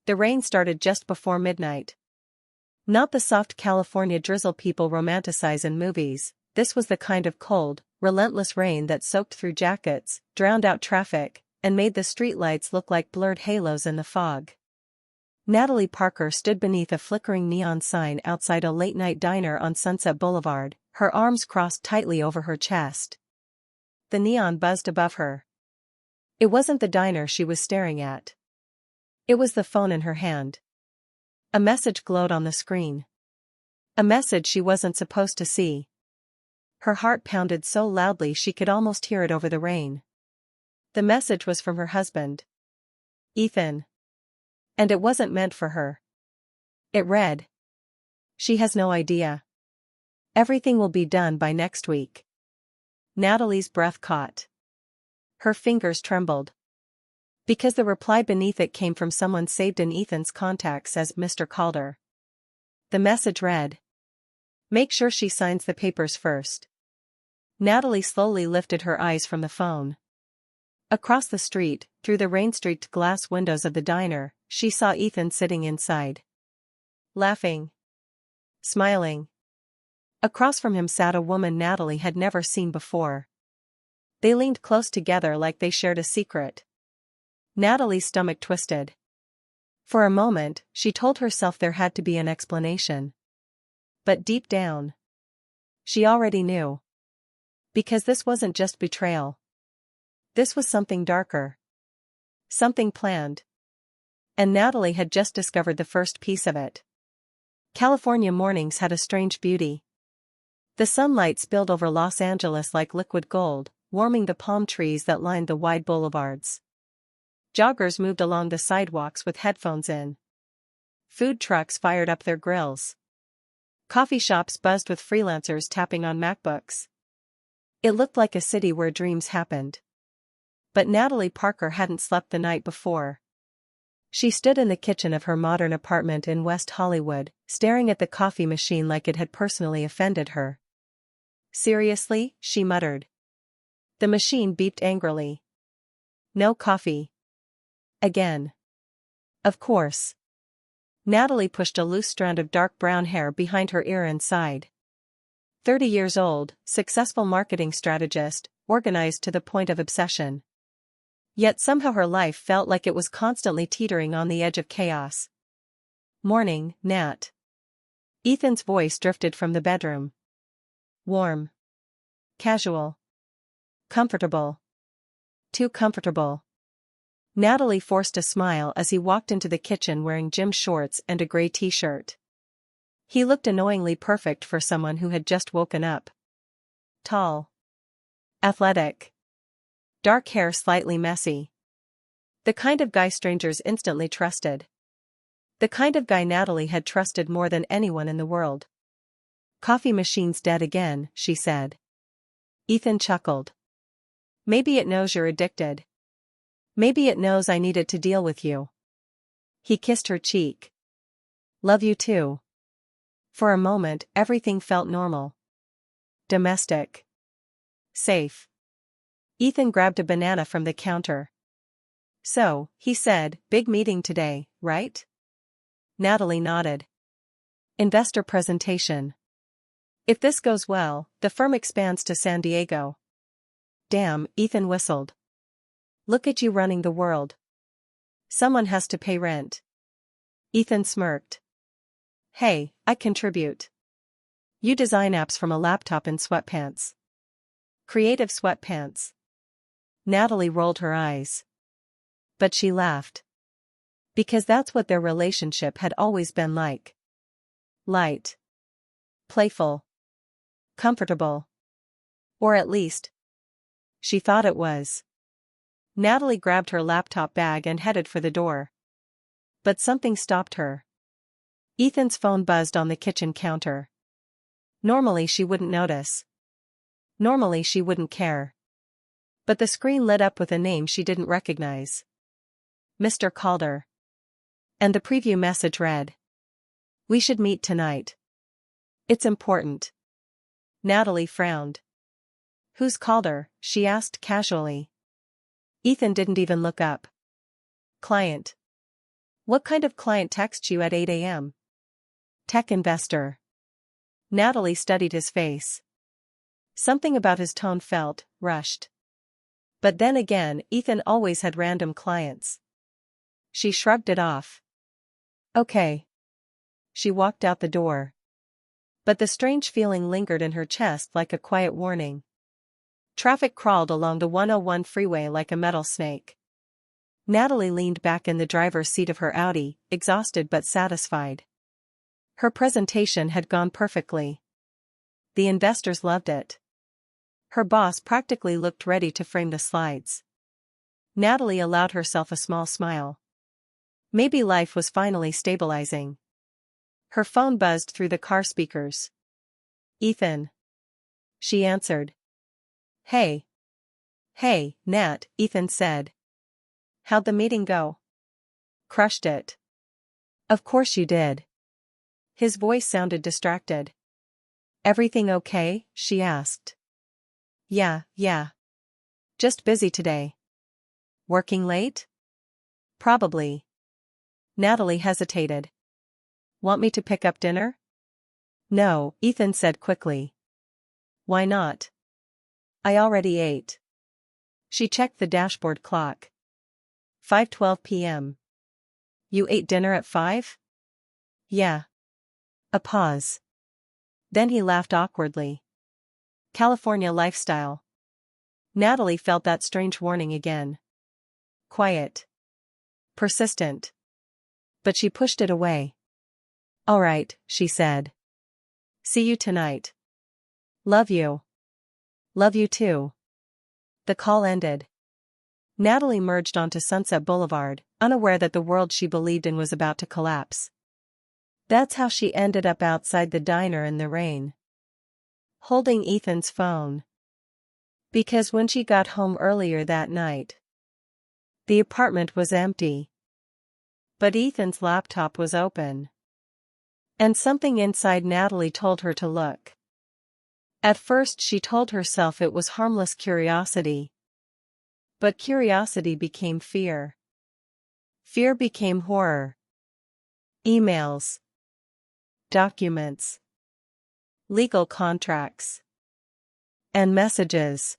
The rain started just before midnight. Not the soft California drizzle people romanticize in movies. This was the kind of cold, relentless rain that soaked through jackets, drowned out traffic, and made the streetlights look like blurred halos in the fog. Natalie Parker stood beneath a flickering neon sign outside a late-night diner on Sunset Boulevard, her arms crossed tightly over her chest. The neon buzzed above her. It wasn't the diner she was staring at. It was the phone in her hand. A message glowed on the screen. A message she wasn't supposed to see. Her heart pounded so loudly she could almost hear it over the rain. The message was from her husband, Ethan. And it wasn't meant for her. It read, "She has no idea. Everything will be done by next week." Natalie's breath caught. Her fingers trembled. Because the reply beneath it came from someone saved in Ethan's contacts as Mr. Calder. The message read, "Make sure she signs the papers first." Natalie slowly lifted her eyes from the phone. Across the street, through the rain-streaked glass windows of the diner, she saw Ethan sitting inside. Laughing. Smiling. Across from him sat a woman Natalie had never seen before. They leaned close together like they shared a secret. Natalie's stomach twisted. For a moment, she told herself there had to be an explanation. But deep down, she already knew. Because this wasn't just betrayal. This was something darker. Something planned. And Natalie had just discovered the first piece of it. California mornings had a strange beauty. The sunlight spilled over Los Angeles like liquid gold, warming the palm trees that lined the wide boulevards. Joggers moved along the sidewalks with headphones in. Food trucks fired up their grills. Coffee shops buzzed with freelancers tapping on MacBooks. It looked like a city where dreams happened. But Natalie Parker hadn't slept the night before. She stood in the kitchen of her modern apartment in West Hollywood, staring at the coffee machine like it had personally offended her. "Seriously?" she muttered. The machine beeped angrily. "No coffee." Again. Of course. Natalie pushed a loose strand of dark brown hair behind her ear and sighed. 30 years old, successful marketing strategist, organized to the point of obsession. Yet somehow her life felt like it was constantly teetering on the edge of chaos. "Morning, Nat." Ethan's voice drifted from the bedroom. Warm. Casual. Comfortable. Too comfortable. Natalie forced a smile as he walked into the kitchen wearing gym shorts and a gray t-shirt. He looked annoyingly perfect for someone who had just woken up. Tall. Athletic. Dark hair slightly messy. The kind of guy strangers instantly trusted. The kind of guy Natalie had trusted more than anyone in the world. "Coffee machine's dead again," she said. Ethan chuckled. "Maybe it knows you're addicted. Maybe it knows I needed to deal with you." He kissed her cheek. "Love you too." For a moment, everything felt normal. Domestic. Safe. Ethan grabbed a banana from the counter. "So," he said, "big meeting today, right?" Natalie nodded. "Investor presentation. If this goes well, the firm expands to San Diego." "Damn," Ethan whistled. "Look at you running the world. Someone has to pay rent." Ethan smirked. "Hey, I contribute. You design apps from a laptop in sweatpants." "Creative sweatpants." Natalie rolled her eyes. But she laughed. Because that's what their relationship had always been like. Light. Playful. Comfortable. Or at least, she thought it was. Natalie grabbed her laptop bag and headed for the door. But something stopped her. Ethan's phone buzzed on the kitchen counter. Normally she wouldn't notice. Normally she wouldn't care. But the screen lit up with a name she didn't recognize. Mr. Calder. And the preview message read, "We should meet tonight. It's important." Natalie frowned. "Who's Calder?" she asked casually. Ethan didn't even look up. "Client." What kind of client texts you at 8 a.m.? Tech investor. Natalie studied his face. Something about his tone felt rushed. But then again, Ethan always had random clients. She shrugged it off. Okay. She walked out the door. But the strange feeling lingered in her chest like a quiet warning. Traffic crawled along the 101 freeway like a metal snake. Natalie leaned back in the driver's seat of her Audi, exhausted but satisfied. Her presentation had gone perfectly. The investors loved it. Her boss practically looked ready to frame the slides. Natalie allowed herself a small smile. Maybe life was finally stabilizing. Her phone buzzed through the car speakers. Ethan. She answered. Hey. Hey, Nat, Ethan said. How'd the meeting go? Crushed it. Of course you did. His voice sounded distracted. Everything okay? She asked. Yeah. Just busy today. Working late? Probably. Natalie hesitated. Want me to pick up dinner? No, Ethan said quickly. Why not? I already ate. She checked the dashboard clock. 5:12 p.m. You ate dinner at 5? Yeah. A pause. Then he laughed awkwardly. California lifestyle. Natalie felt that strange warning again. Quiet. Persistent. But she pushed it away. All right, she said. See you tonight. Love you. Love you too. The call ended. Natalie merged onto Sunset Boulevard, unaware that the world she believed in was about to collapse. That's how she ended up outside the diner in the rain, holding Ethan's phone. Because when she got home earlier that night, the apartment was empty. But Ethan's laptop was open. And something inside Natalie told her to look. At first she told herself it was harmless curiosity. But curiosity became fear. Fear became horror. Emails. Documents. Legal contracts. And messages.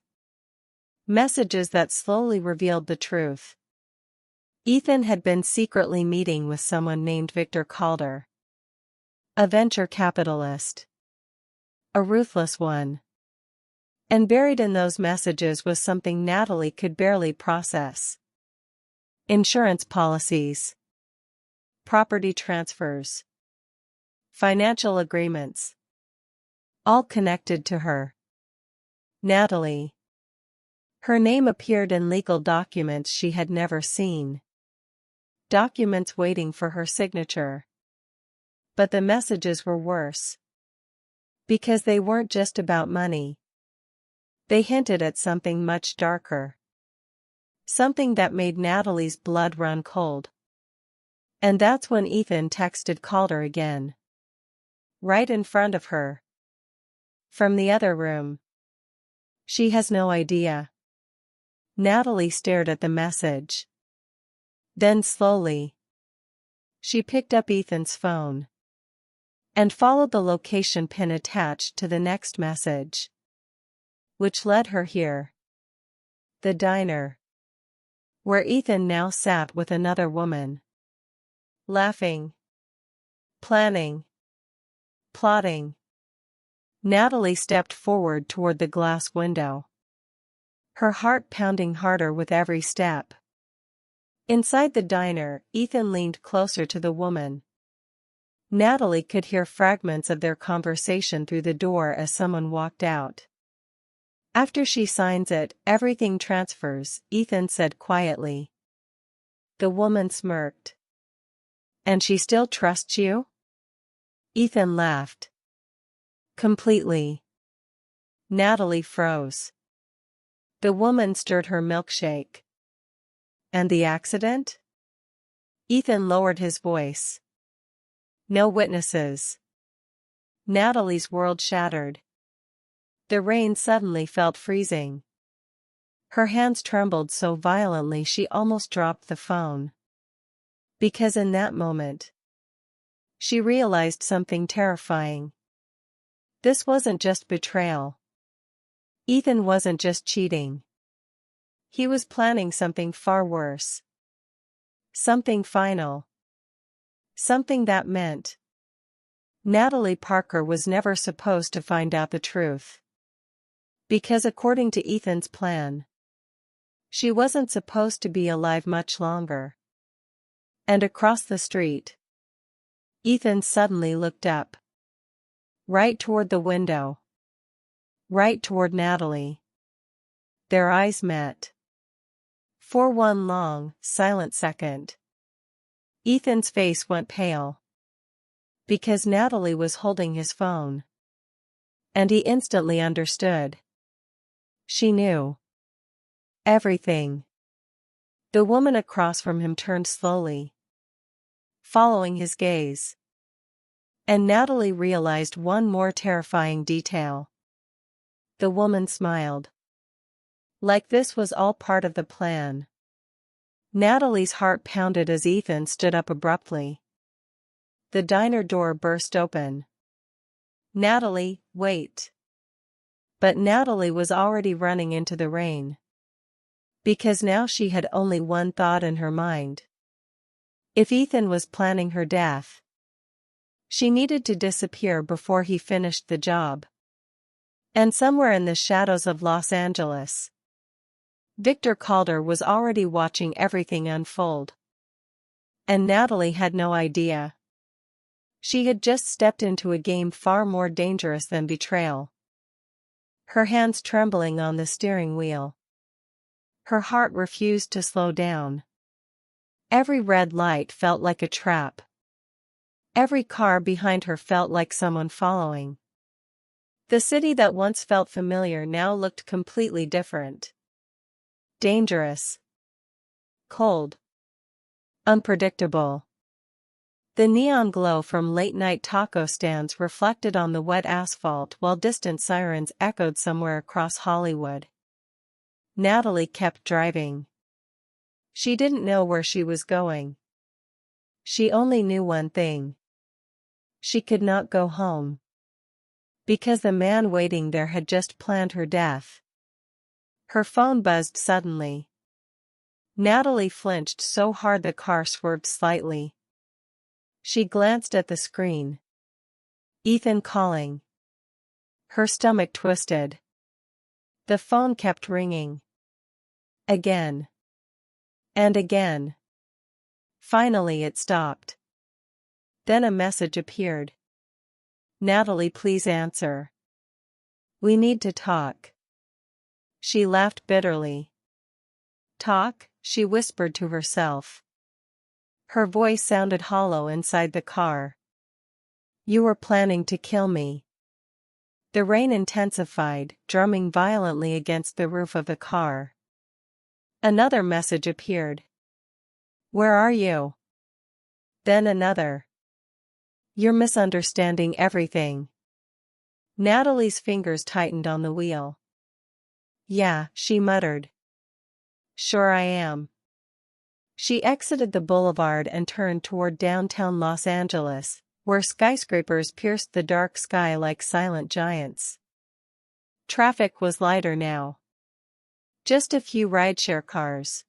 Messages that slowly revealed the truth. Ethan had been secretly meeting with someone named Victor Calder. A venture capitalist. A ruthless one. And buried in those messages was something Natalie could barely process. Insurance policies. Property transfers. Financial agreements. All connected to her. Natalie. Her name appeared in legal documents she had never seen. Documents waiting for her signature. But the messages were worse. Because they weren't just about money. They hinted at something much darker. Something that made Natalie's blood run cold. And that's when Ethan texted Calder again. Right in front of her. From the other room. She has no idea. Natalie stared at the message. Then slowly, she picked up Ethan's phone. And followed the location pin attached to the next message. Which led her here. The diner. Where Ethan now sat with another woman. Laughing. Planning. Plotting. Natalie stepped forward toward the glass window. Her heart pounding harder with every step. Inside the diner, Ethan leaned closer to the woman. Natalie could hear fragments of their conversation through the door as someone walked out. After she signs it, everything transfers, Ethan said quietly. The woman smirked. And she still trusts you? Ethan laughed. Completely. Natalie froze. The woman stirred her milkshake. And the accident? Ethan lowered his voice. No witnesses. Natalie's world shattered. The rain suddenly felt freezing. Her hands trembled so violently she almost dropped the phone. Because in that moment, she realized something terrifying. This wasn't just betrayal. Ethan wasn't just cheating. He was planning something far worse. Something final. Something that meant Natalie Parker was never supposed to find out the truth. Because according to Ethan's plan, she wasn't supposed to be alive much longer. And across the street, Ethan suddenly looked up. Right toward the window. Right toward Natalie. Their eyes met. For one long, silent second, Ethan's face went pale. Because Natalie was holding his phone. And he instantly understood. She knew everything. The woman across from him turned slowly, following his gaze. And Natalie realized one more terrifying detail. The woman smiled. Like this was all part of the plan. Natalie's heart pounded as Ethan stood up abruptly. The diner door burst open. Natalie, wait. But Natalie was already running into the rain. Because now she had only one thought in her mind. If Ethan was planning her death, she needed to disappear before he finished the job. And somewhere in the shadows of Los Angeles, Victor Calder was already watching everything unfold. And Natalie had no idea. She had just stepped into a game far more dangerous than betrayal. Her hands trembling on the steering wheel. Her heart refused to slow down. Every red light felt like a trap. Every car behind her felt like someone following. The city that once felt familiar now looked completely different. Dangerous. Cold. Unpredictable. The neon glow from late-night taco stands reflected on the wet asphalt while distant sirens echoed somewhere across Hollywood. Natalie kept driving. She didn't know where she was going. She only knew one thing. She could not go home. Because the man waiting there had just planned her death. Her phone buzzed suddenly. Natalie flinched so hard the car swerved slightly. She glanced at the screen. Ethan calling. Her stomach twisted. The phone kept ringing. Again. And again. Finally it stopped. Then a message appeared. Natalie, please answer. We need to talk. She laughed bitterly. Talk, she whispered to herself. Her voice sounded hollow inside the car. You were planning to kill me. The rain intensified, drumming violently against the roof of the car. Another message appeared. Where are you? Then another. You're misunderstanding everything. Natalie's fingers tightened on the wheel. Yeah, she muttered. Sure I am. She exited the boulevard and turned toward downtown Los Angeles, where skyscrapers pierced the dark sky like silent giants. Traffic was lighter now. Just a few rideshare cars.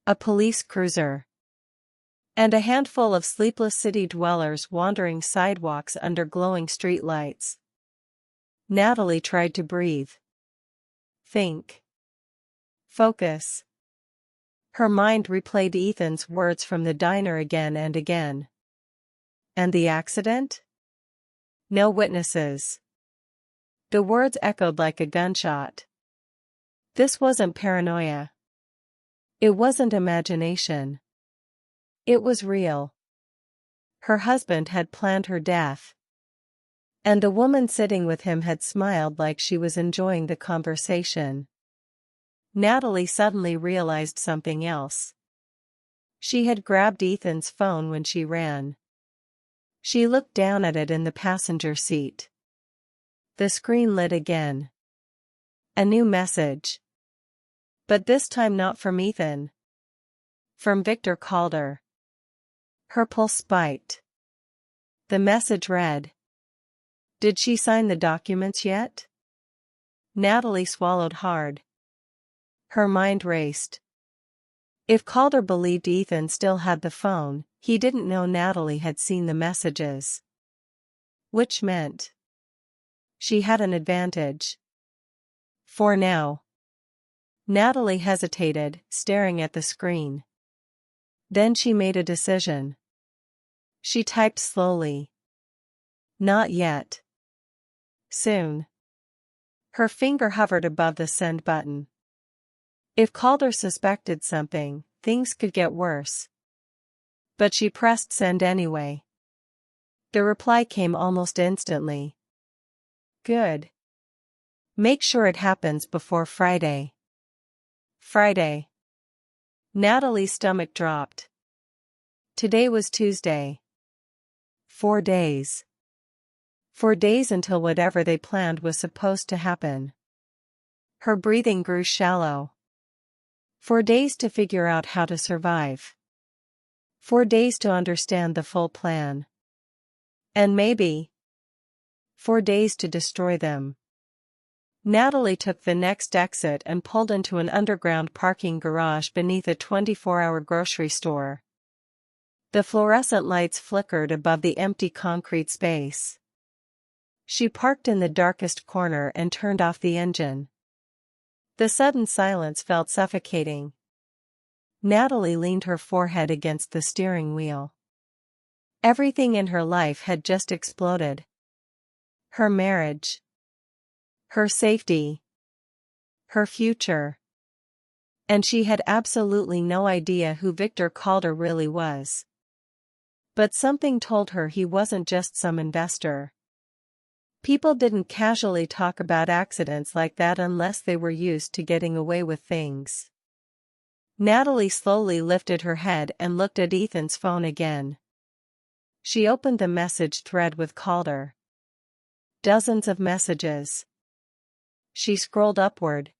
A police cruiser. And a handful of sleepless city dwellers wandering sidewalks under glowing streetlights. Natalie tried to breathe. Think. Focus. Her mind replayed Ethan's words from the diner again and again. And the accident? No witnesses. The words echoed like a gunshot. This wasn't paranoia. It wasn't imagination. It was real. Her husband had planned her death. And the woman sitting with him had smiled like she was enjoying the conversation. Natalie suddenly realized something else. She had grabbed Ethan's phone when she ran. She looked down at it in the passenger seat. The screen lit again. A new message. But this time not from Ethan. From Victor Calder. Her pulse spiked. The message read, "Did she sign the documents yet?" Natalie swallowed hard. Her mind raced. If Calder believed Ethan still had the phone, he didn't know Natalie had seen the messages. Which meant she had an advantage. For now. Natalie hesitated, staring at the screen. Then she made a decision. She typed slowly. "Not yet. Soon." Her finger hovered above the send button. If Calder suspected something, things could get worse. But she pressed send anyway. The reply came almost instantly. "Good. Make sure it happens before Friday." Friday. Natalie's stomach dropped. Today was Tuesday. 4 days. 4 days until whatever they planned was supposed to happen. Her breathing grew shallow. 4 days to figure out how to survive. 4 days to understand the full plan. And maybe 4 days to destroy them. Natalie took the next exit and pulled into an underground parking garage beneath a 24-hour grocery store. The fluorescent lights flickered above the empty concrete space. She parked in the darkest corner and turned off the engine. The sudden silence felt suffocating. Natalie leaned her forehead against the steering wheel. Everything in her life had just exploded. Her marriage. Her safety. Her future. And she had absolutely no idea who Victor Calder really was. But something told her he wasn't just some investor. People didn't casually talk about accidents like that unless they were used to getting away with things. Natalie slowly lifted her head and looked at Ethan's phone again. She opened the message thread with Calder. Dozens of messages. She scrolled upward.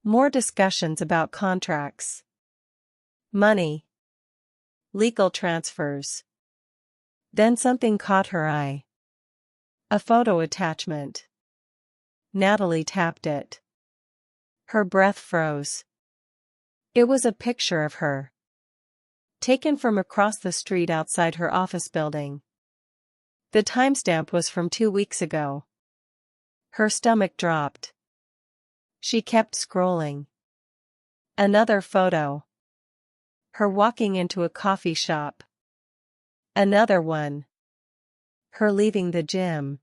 More discussions about contracts. Money. Legal transfers. Then something caught her eye. A photo attachment. Natalie tapped it. Her breath froze. It was a picture of her. Taken from across the street outside her office building. The timestamp was from 2 weeks ago. Her stomach dropped. She kept scrolling. Another photo. Her walking into a coffee shop. Another one. Her leaving the gym.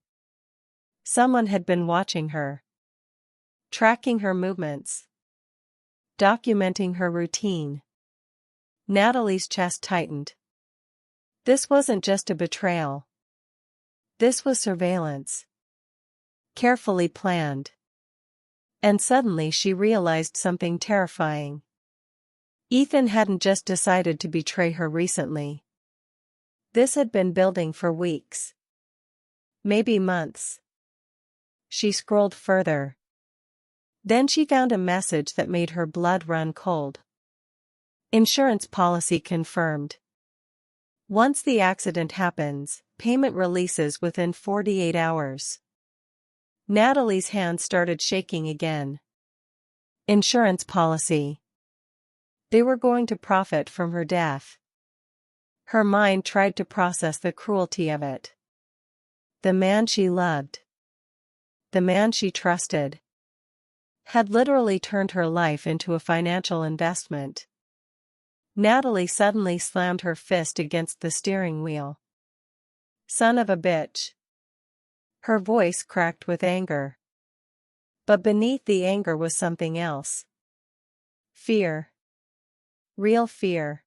Someone had been watching her. Tracking her movements. Documenting her routine. Natalie's chest tightened. This wasn't just a betrayal. This was surveillance. Carefully planned. And suddenly she realized something terrifying. Ethan hadn't just decided to betray her recently. This had been building for weeks. Maybe months. She scrolled further. Then she found a message that made her blood run cold. Insurance policy confirmed. Once the accident happens, payment releases within 48 hours. Natalie's hand started shaking again. Insurance policy. They were going to profit from her death. Her mind tried to process the cruelty of it. The man she loved. The man she trusted. Had literally turned her life into a financial investment. Natalie suddenly slammed her fist against the steering wheel. Son of a bitch. Her voice cracked with anger. But beneath the anger was something else. Fear. Real fear.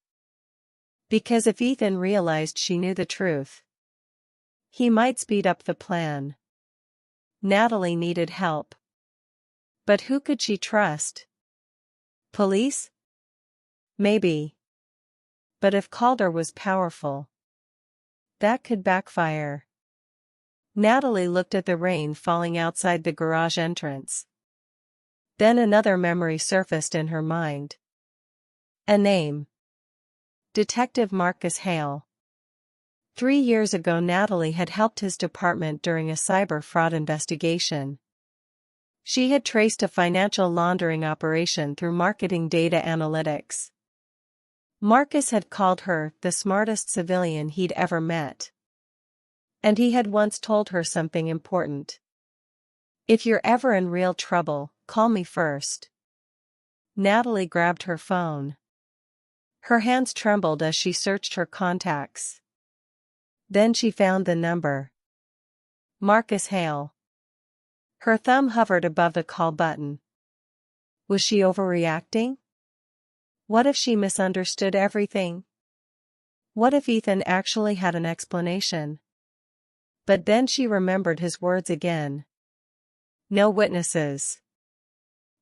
Because if Ethan realized she knew the truth, he might speed up the plan. Natalie needed help. But who could she trust? Police? Maybe. But if Calder was powerful, that could backfire. Natalie looked at the rain falling outside the garage entrance. Then another memory surfaced in her mind. A name. Detective Marcus Hale. 3 years ago, Natalie had helped his department during a cyber fraud investigation. She had traced a financial laundering operation through marketing data analytics. Marcus had called her the smartest civilian he'd ever met. And he had once told her something important. "If you're ever in real trouble, call me first." Natalie grabbed her phone. Her hands trembled as she searched her contacts. Then she found the number. Marcus Hale. Her thumb hovered above the call button. Was she overreacting? What if she misunderstood everything? What if Ethan actually had an explanation? But then she remembered his words again. No witnesses.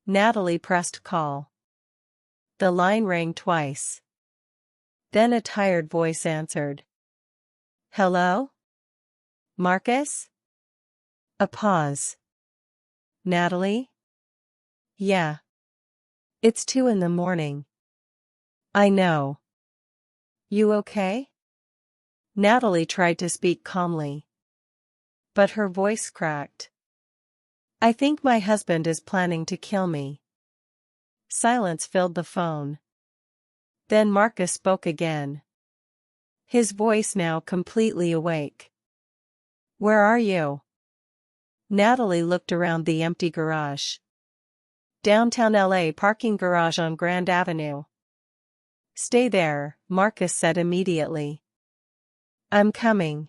Natalie pressed call. The line rang twice. Then a tired voice answered. Hello? Marcus? A pause. Natalie? Yeah. It's 2 a.m. I know. You okay? Natalie tried to speak calmly. But her voice cracked. I think my husband is planning to kill me. Silence filled the phone. Then Marcus spoke again. His voice now completely awake. Where are you? Natalie looked around the empty garage. Downtown LA, parking garage on Grand Avenue. Stay there, Marcus said immediately. I'm coming.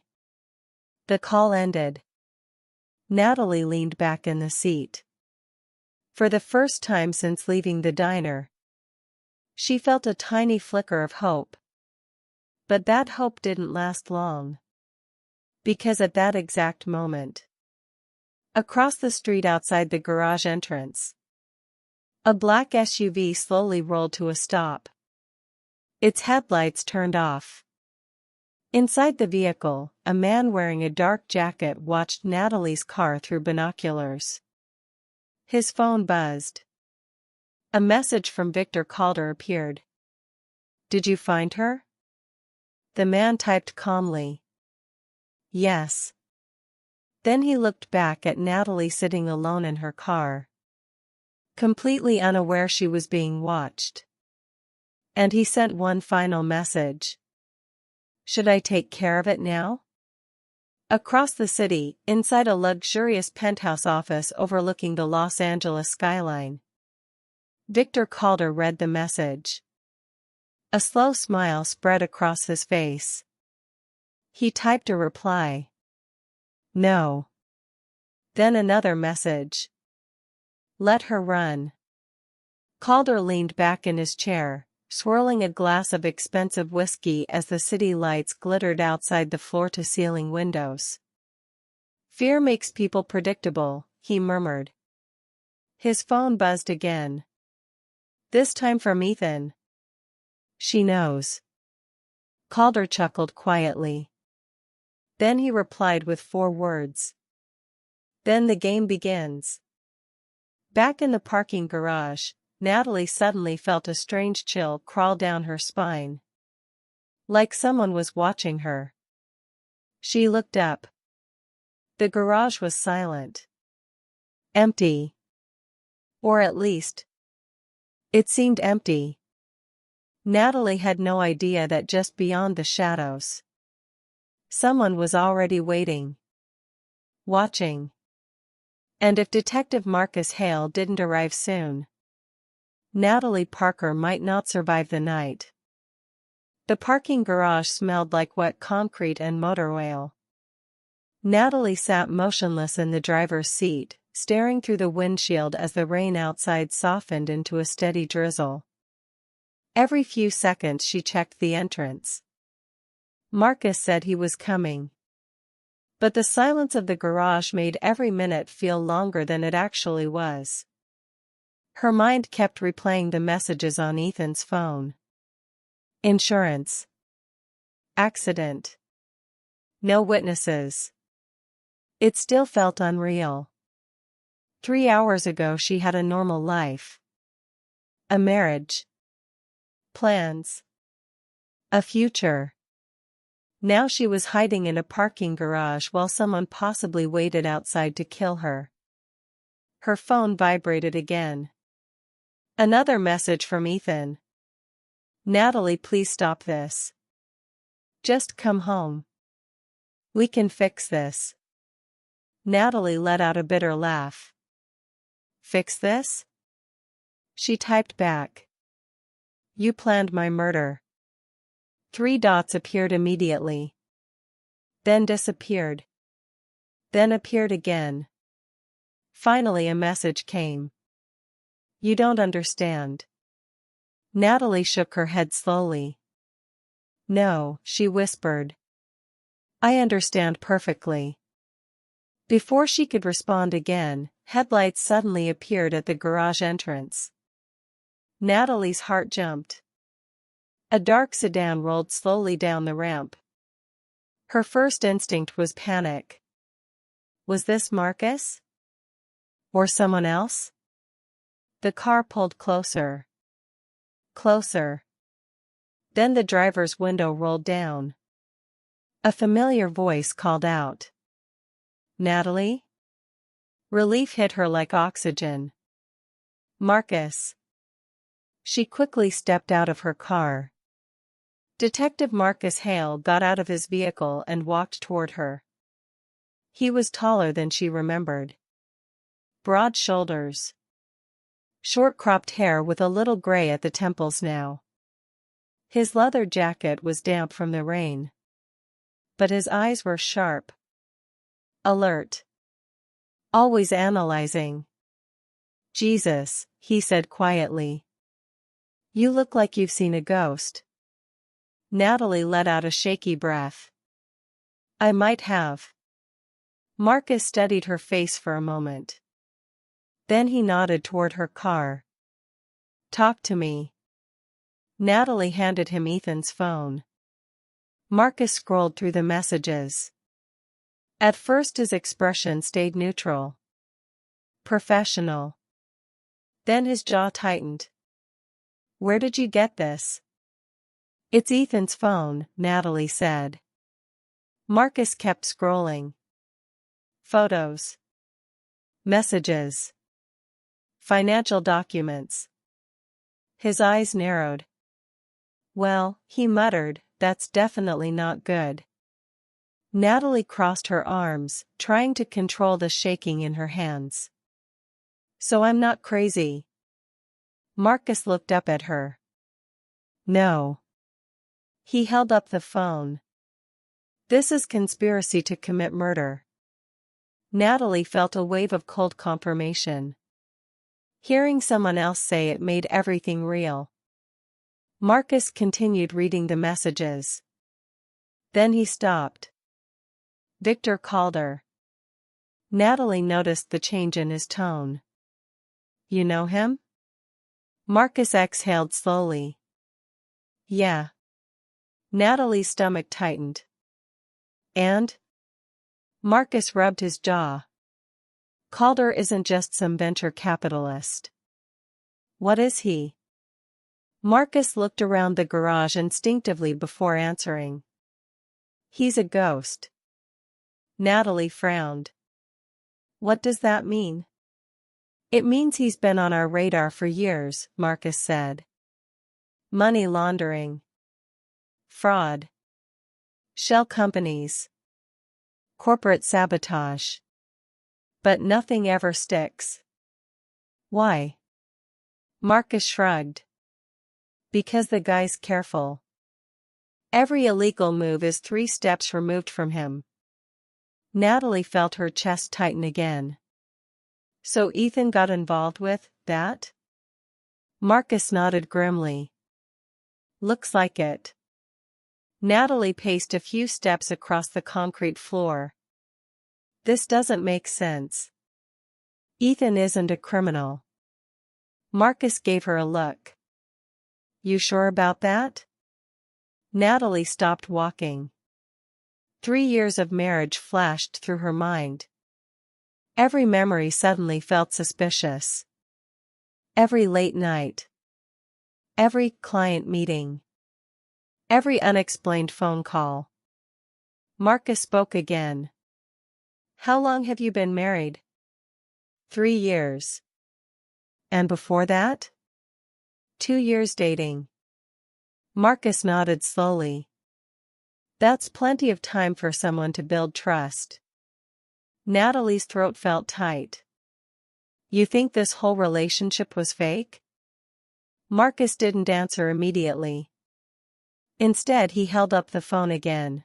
The call ended. Natalie leaned back in the seat. For the first time since leaving the diner, she felt a tiny flicker of hope. But that hope didn't last long. Because at that exact moment, across the street outside the garage entrance, a black SUV slowly rolled to a stop. Its headlights turned off. Inside the vehicle, a man wearing a dark jacket watched Natalie's car through binoculars. His phone buzzed. A message from Victor Calder appeared. Did you find her? The man typed calmly. Yes. Then he looked back at Natalie sitting alone in her car, completely unaware she was being watched. And he sent one final message. Should I take care of it now? Across the city, inside a luxurious penthouse office overlooking the Los Angeles skyline, Victor Calder read the message. A slow smile spread across his face. He typed a reply. No. Then another message. Let her run. Calder leaned back in his chair, swirling a glass of expensive whiskey as the city lights glittered outside the floor-to-ceiling windows. Fear makes people predictable, he murmured. His phone buzzed again. This time from Ethan. She knows. Calder chuckled quietly. Then he replied with 4 words. Then the game begins. Back in the parking garage, Natalie suddenly felt a strange chill crawl down her spine. Like someone was watching her. She looked up. The garage was silent. Empty. Or at least, it seemed empty. Natalie had no idea that just beyond the shadows, someone was already waiting. Watching. And if Detective Marcus Hale didn't arrive soon, Natalie Parker might not survive the night. The parking garage smelled like wet concrete and motor oil. Natalie sat motionless in the driver's seat, staring through the windshield as the rain outside softened into a steady drizzle. Every few seconds she checked the entrance. Marcus said he was coming. But the silence of the garage made every minute feel longer than it actually was. Her mind kept replaying the messages on Ethan's phone. Insurance. Accident. No witnesses. It still felt unreal. 3 hours ago she had a normal life. A marriage. Plans. A future. Now she was hiding in a parking garage while someone possibly waited outside to kill her. Her phone vibrated again. Another message from Ethan. Natalie, please stop this. Just come home. We can fix this. Natalie let out a bitter laugh. Fix this? She typed back. You planned my murder. 3 dots appeared immediately. Then disappeared. Then appeared again. Finally a message came. You don't understand. Natalie shook her head slowly. No, she whispered. I understand perfectly. Before she could respond again, headlights suddenly appeared at the garage entrance. Natalie's heart jumped. A dark sedan rolled slowly down the ramp. Her first instinct was panic. Was this Marcus? Or someone else? The car pulled closer. Closer. Then the driver's window rolled down. A familiar voice called out. Natalie? Relief hit her like oxygen. Marcus. She quickly stepped out of her car. Detective Marcus Hale got out of his vehicle and walked toward her. He was taller than she remembered. Broad shoulders. Short cropped hair with a little gray at the temples now. His leather jacket was damp from the rain. But his eyes were sharp. Alert. Always analyzing. Jesus, he said quietly. You look like you've seen a ghost. Natalie let out a shaky breath. I might have. Marcus studied her face for a moment. Then he nodded toward her car. Talk to me. Natalie handed him Ethan's phone. Marcus scrolled through the messages. At first his expression stayed neutral. Professional. Then his jaw tightened. Where did you get this? It's Ethan's phone, Natalie said. Marcus kept scrolling. Photos. Messages. Financial documents. His eyes narrowed. Well, he muttered, that's definitely not good. Natalie crossed her arms, trying to control the shaking in her hands. So I'm not crazy. Marcus looked up at her. No. He held up the phone. This is conspiracy to commit murder. Natalie felt a wave of cold confirmation. Hearing someone else say it made everything real. Marcus continued reading the messages. Then he stopped. Victor Calder. Natalie noticed the change in his tone. You know him? Marcus exhaled slowly. Yeah. Natalie's stomach tightened. And? Marcus rubbed his jaw. Calder isn't just some venture capitalist. What is he? Marcus looked around the garage instinctively before answering. He's a ghost. Natalie frowned. What does that mean? It means he's been on our radar for years, Marcus said. Money laundering. Fraud. Shell companies. Corporate sabotage. But nothing ever sticks. Why? Marcus shrugged. Because the guy's careful. Every illegal move is 3 steps removed from him. Natalie felt her chest tighten again. So Ethan got involved with that? Marcus nodded grimly. Looks like it. Natalie paced a few steps across the concrete floor. This doesn't make sense. Ethan isn't a criminal. Marcus gave her a look. You sure about that? Natalie stopped walking. 3 years of marriage flashed through her mind. Every memory suddenly felt suspicious. Every late night. Every client meeting. Every unexplained phone call. Marcus spoke again. How long have you been married? 3 years. And before that? 2 years dating. Marcus nodded slowly. That's plenty of time for someone to build trust. Natalie's throat felt tight. You think this whole relationship was fake? Marcus didn't answer immediately. Instead, he held up the phone again.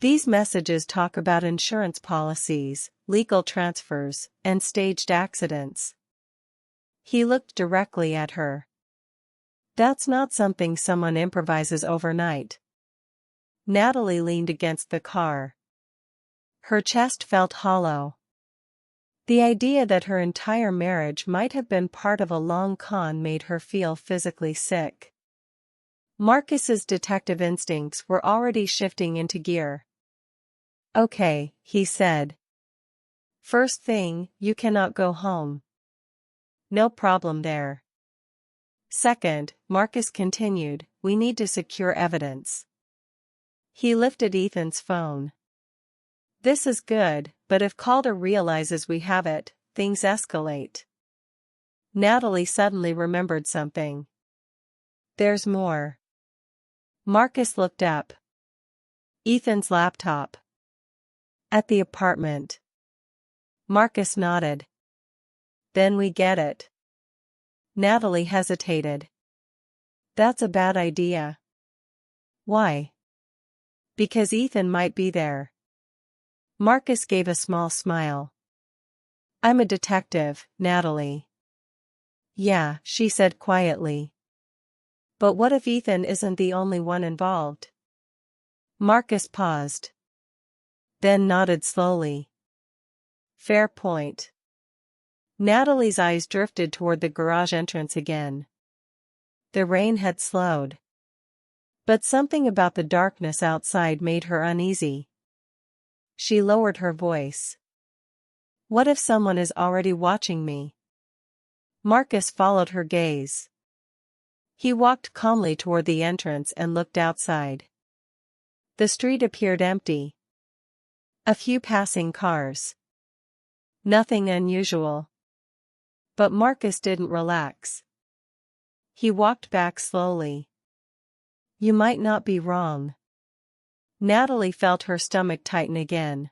These messages talk about insurance policies, legal transfers, and staged accidents. He looked directly at her. That's not something someone improvises overnight. Natalie leaned against the car. Her chest felt hollow. The idea that her entire marriage might have been part of a long con made her feel physically sick. Marcus's detective instincts were already shifting into gear. Okay, he said. First thing, you cannot go home. No problem there. Second, Marcus continued, we need to secure evidence. He lifted Ethan's phone. This is good, but if Calder realizes we have it, things escalate. Natalie suddenly remembered something. There's more. Marcus looked up. Ethan's laptop. At the apartment. Marcus nodded. Then we get it. Natalie hesitated. That's a bad idea. Why? Because Ethan might be there. Marcus gave a small smile. I'm a detective, Natalie. Yeah, she said quietly. But what if Ethan isn't the only one involved? Marcus paused. Then nodded slowly. Fair point. Natalie's eyes drifted toward the garage entrance again. The rain had slowed. But something about the darkness outside made her uneasy. She lowered her voice. What if someone is already watching me? Marcus followed her gaze. He walked calmly toward the entrance and looked outside. The street appeared empty. A few passing cars. Nothing unusual. But Marcus didn't relax. He walked back slowly. You might not be wrong. Natalie felt her stomach tighten again.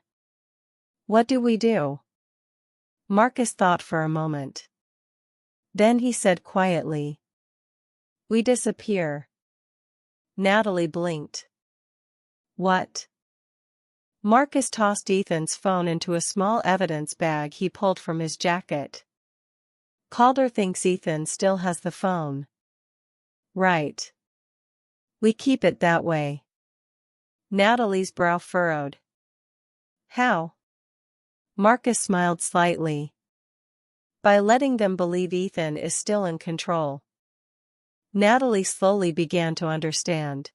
What do we do? Marcus thought for a moment. Then he said quietly. We disappear. Natalie blinked. What? Marcus tossed Ethan's phone into a small evidence bag he pulled from his jacket. Calder thinks Ethan still has the phone. Right. We keep it that way. Natalie's brow furrowed. How? Marcus smiled slightly. By letting them believe Ethan is still in control. Natalie slowly began to understand.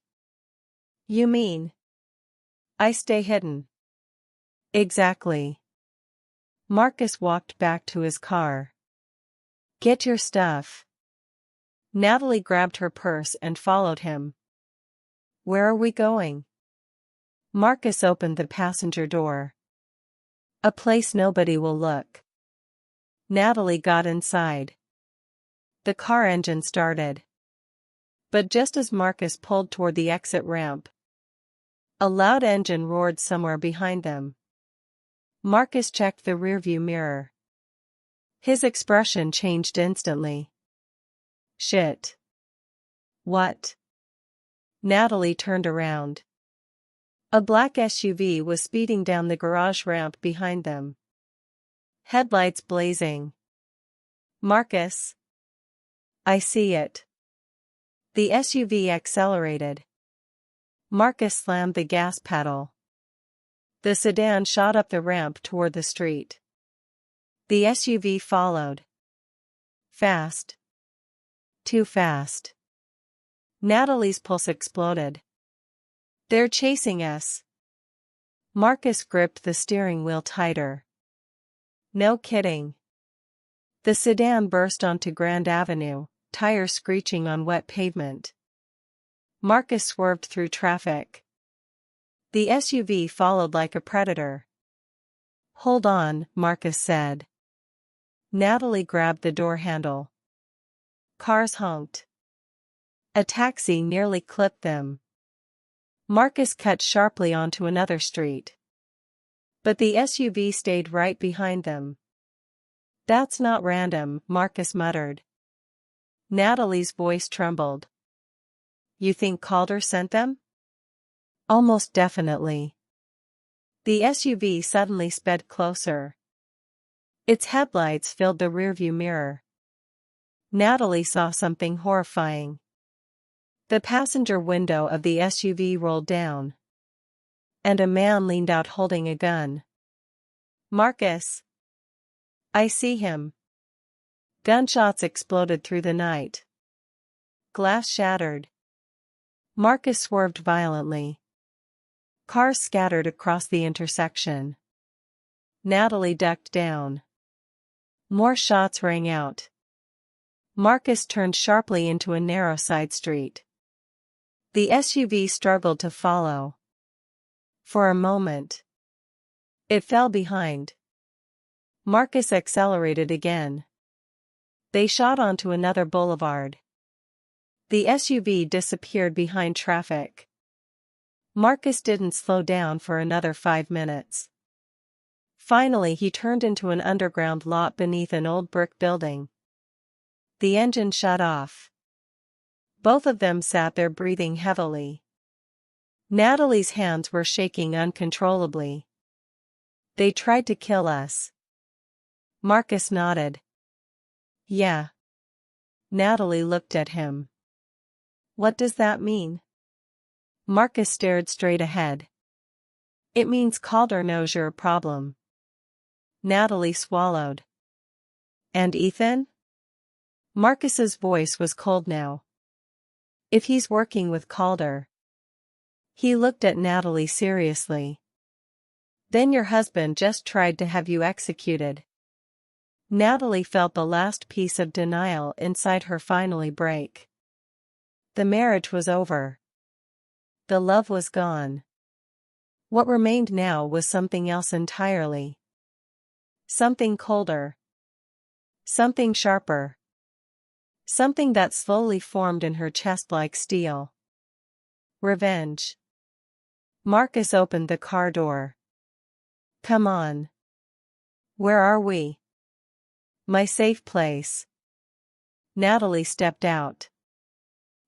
You mean? I stay hidden. Exactly. Marcus walked back to his car. Get your stuff. Natalie grabbed her purse and followed him. Where are we going? Marcus opened the passenger door. A place nobody will look. Natalie got inside. The car engine started. But just as Marcus pulled toward the exit ramp, a loud engine roared somewhere behind them. Marcus checked the rearview mirror. His expression changed instantly. Shit. What? Natalie turned around. A black SUV was speeding down the garage ramp behind them. Headlights blazing. Marcus. I see it. The SUV accelerated. Marcus slammed the gas pedal. The sedan shot up the ramp toward the street. The SUV followed. Fast. Too fast. Natalie's pulse exploded. They're chasing us. Marcus gripped the steering wheel tighter. No kidding. The sedan burst onto Grand Avenue, tires screeching on wet pavement. Marcus swerved through traffic. The SUV followed like a predator. "Hold on," Marcus said. Natalie grabbed the door handle. Cars honked. A taxi nearly clipped them. Marcus cut sharply onto another street. But the SUV stayed right behind them. "That's not random," Marcus muttered. Natalie's voice trembled. "You think Calder sent them?" "Almost definitely." The SUV suddenly sped closer. Its headlights filled the rearview mirror. Natalie saw something horrifying. The passenger window of the SUV rolled down. And a man leaned out holding a gun. "Marcus! I see him." Gunshots exploded through the night. Glass shattered. Marcus swerved violently. Cars scattered across the intersection. Natalie ducked down. More shots rang out. Marcus turned sharply into a narrow side street. The SUV struggled to follow. For a moment, it fell behind. Marcus accelerated again. They shot onto another boulevard. The SUV disappeared behind traffic. Marcus didn't slow down for another 5 minutes. Finally, he turned into an underground lot beneath an old brick building. The engine shut off. Both of them sat there breathing heavily. Natalie's hands were shaking uncontrollably. "They tried to kill us." Marcus nodded. "Yeah." Natalie looked at him. "What does that mean?" Marcus stared straight ahead. "It means Calder knows you're a problem." Natalie swallowed. "And Ethan?" Marcus's voice was cold now. "If he's working with Calder." He looked at Natalie seriously. "Then your husband just tried to have you executed." Natalie felt the last piece of denial inside her finally break. The marriage was over. The love was gone. What remained now was something else entirely. Something colder. Something sharper. Something that slowly formed in her chest like steel. Revenge. Marcus opened the car door. "Come on." "Where are we?" "My safe place." Natalie stepped out.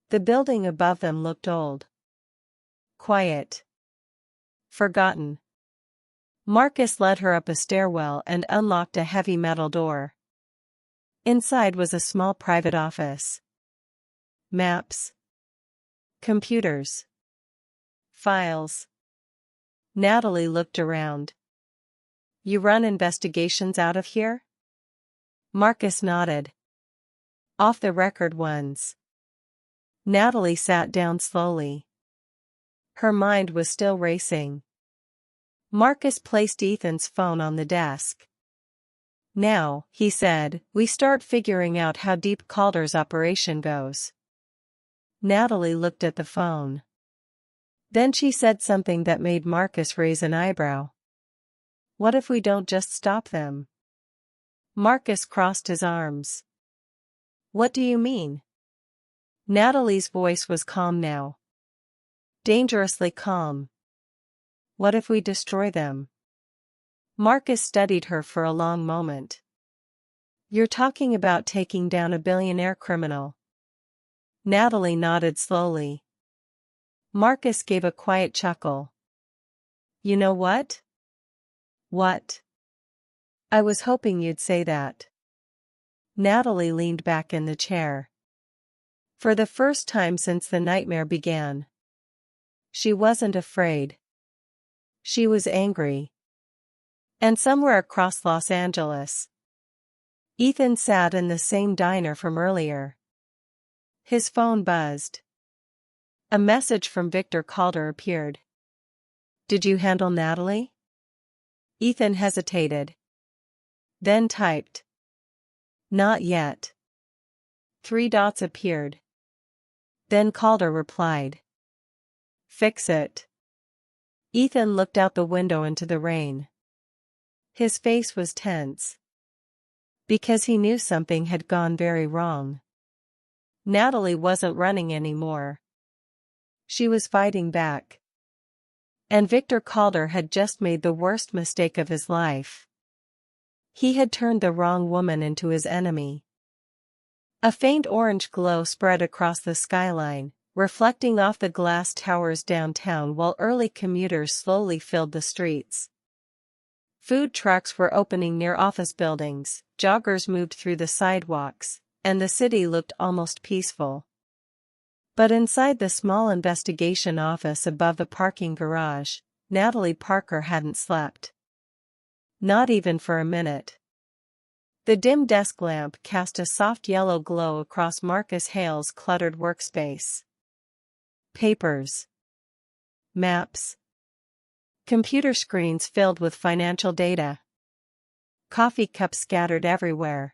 The building above them looked old. Quiet. Forgotten. Marcus led her up a stairwell and unlocked a heavy metal door. Inside was a small private office. Maps. Computers. Files. Natalie looked around. "You run investigations out of here?" Marcus nodded. "Off-the-record ones." Natalie sat down slowly. Her mind was still racing. Marcus placed Ethan's phone on the desk. "Now," he said, "we start figuring out how deep Calder's operation goes." Natalie looked at the phone. Then she said something that made Marcus raise an eyebrow. "What if we don't just stop them?" Marcus crossed his arms. "What do you mean?" Natalie's voice was calm now. Dangerously calm. "What if we destroy them?" Marcus studied her for a long moment. "You're talking about taking down a billionaire criminal." Natalie nodded slowly. Marcus gave a quiet chuckle. "You know what?" "What?" "I was hoping you'd say that." Natalie leaned back in the chair. For the first time since the nightmare began, she wasn't afraid. She was angry. And somewhere across Los Angeles, Ethan sat in the same diner from earlier. His phone buzzed. A message from Victor Calder appeared. "Did you handle Natalie?" Ethan hesitated. Then typed. "Not yet." 3 dots appeared. Then Calder replied. Fix it. Ethan looked out the window into the rain. His face was tense. Because he knew something had gone very wrong. Natalie wasn't running anymore. She was fighting back. And Victor Calder had just made the worst mistake of his life. He had turned the wrong woman into his enemy. A faint orange glow spread across the skyline, reflecting off the glass towers downtown while early commuters slowly filled the streets. Food trucks were opening near office buildings, joggers moved through the sidewalks, and the city looked almost peaceful. But inside the small investigation office above the parking garage, Natalie Parker hadn't slept. Not even for a minute. The dim desk lamp cast a soft yellow glow across Marcus Hale's cluttered workspace. Papers. Maps. Computer screens filled with financial data. Coffee cups scattered everywhere.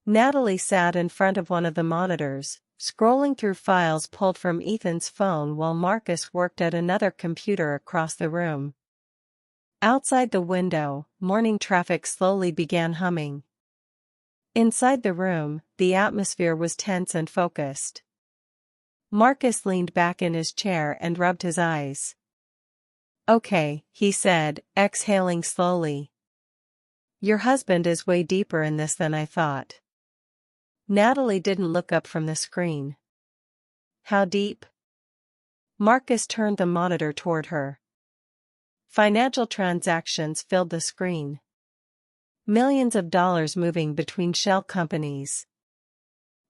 Natalie sat in front of one of the monitors, scrolling through files pulled from Ethan's phone while Marcus worked at another computer across the room. Outside the window, morning traffic slowly began humming. Inside the room, the atmosphere was tense and focused. Marcus leaned back in his chair and rubbed his eyes. "Okay," he said, exhaling slowly. "Your husband is way deeper in this than I thought." Natalie didn't look up from the screen. "How deep?" Marcus turned the monitor toward her. Financial transactions filled the screen. Millions of dollars moving between shell companies.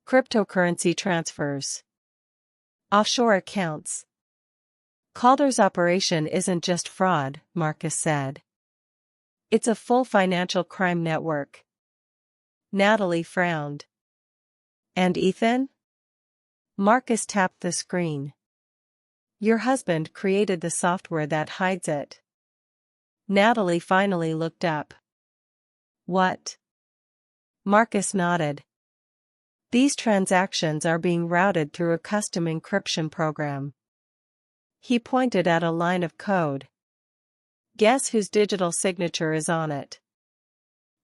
Cryptocurrency transfers. Offshore accounts. "Calder's operation isn't just fraud," Marcus said. "It's a full financial crime network." Natalie frowned. "And Ethan?" Marcus tapped the screen. "Your husband created the software that hides it." Natalie finally looked up. "What?" Marcus nodded. "These transactions are being routed through a custom encryption program." He pointed at a line of code. "Guess whose digital signature is on it?"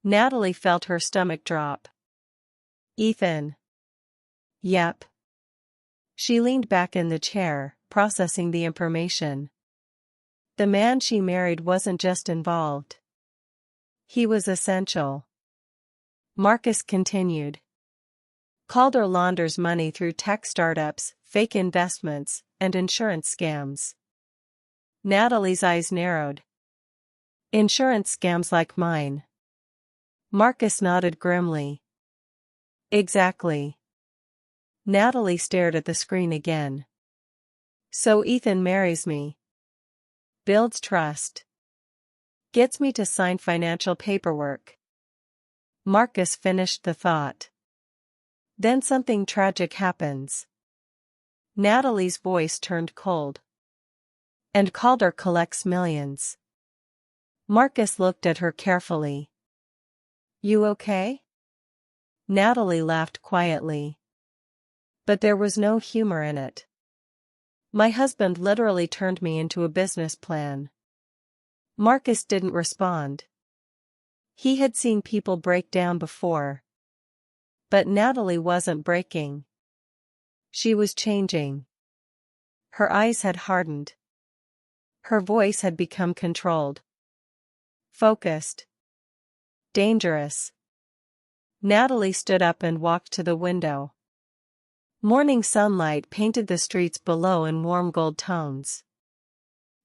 Natalie felt her stomach drop. "Ethan." "Yep." She leaned back in the chair, processing the information. The man she married wasn't just involved. He was essential. Marcus continued. "Calder launders money through tech startups, fake investments, and insurance scams." Natalie's eyes narrowed. "Insurance scams like mine." Marcus nodded grimly. "Exactly." Natalie stared at the screen again. "So Ethan marries me. Builds trust. Gets me to sign financial paperwork." Marcus finished the thought. "Then something tragic happens." Natalie's voice turned cold. "And Calder collects millions." Marcus looked at her carefully. "You okay?" Natalie laughed quietly. But there was no humor in it. "My husband literally turned me into a business plan." Marcus didn't respond. He had seen people break down before. But Natalie wasn't breaking. She was changing. Her eyes had hardened. Her voice had become controlled. Focused. Dangerous. Natalie stood up and walked to the window. Morning sunlight painted the streets below in warm gold tones.